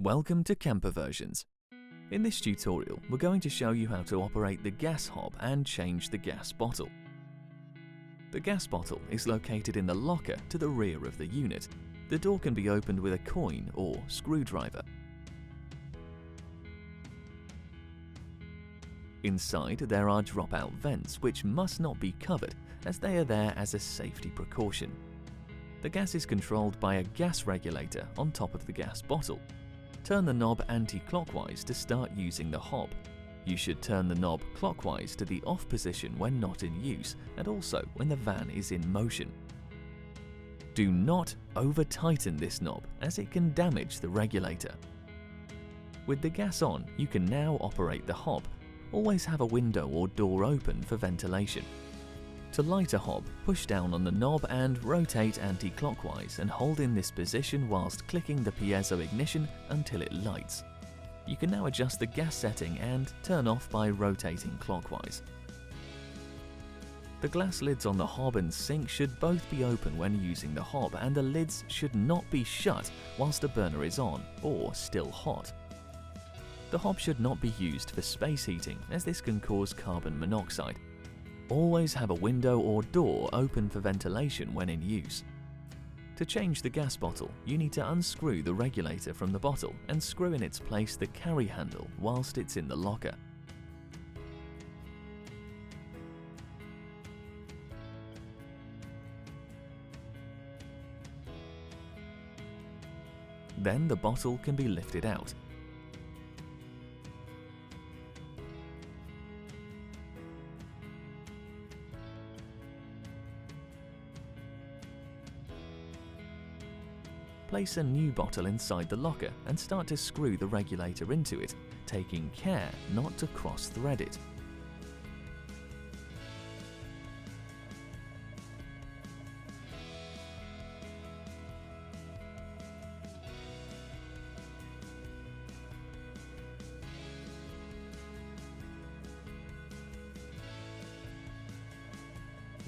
Welcome to Camper Versions. In this tutorial, we're going to show you how to operate the gas hob and change the gas bottle. The gas bottle is located in the locker to the rear of the unit. The door can be opened with a coin or screwdriver. Inside, there are drop-out vents which must not be covered as they are there as a safety precaution. The gas is controlled by a gas regulator on top of the gas bottle. Turn the knob anti-clockwise to start using the hob. You should turn the knob clockwise to the off position when not in use and also when the van is in motion. Do not over-tighten this knob as it can damage the regulator. With the gas on, you can now operate the hob. Always have a window or door open for ventilation. To light a hob, push down on the knob and rotate anti-clockwise and hold in this position whilst clicking the piezo ignition until it lights. You can now adjust the gas setting and turn off by rotating clockwise. The glass lids on the hob and sink should both be open when using the hob, and the lids should not be shut whilst the burner is on or still hot. The hob should not be used for space heating as this can cause carbon monoxide. Always have a window or door open for ventilation when in use. To change the gas bottle, you need to unscrew the regulator from the bottle and screw in its place the carry handle whilst it's in the locker. Then the bottle can be lifted out. Place a new bottle inside the locker and start to screw the regulator into it, taking care not to cross-thread it.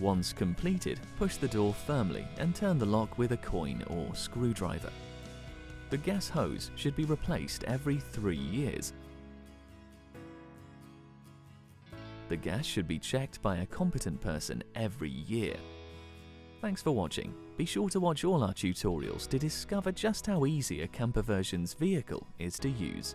Once completed, push the door firmly and turn the lock with a coin or screwdriver. The gas hose should be replaced every 3 years. The gas should be checked by a competent person every year. Thanks for watching. Be sure to watch all our tutorials to discover just how easy a Camper Versions vehicle is to use.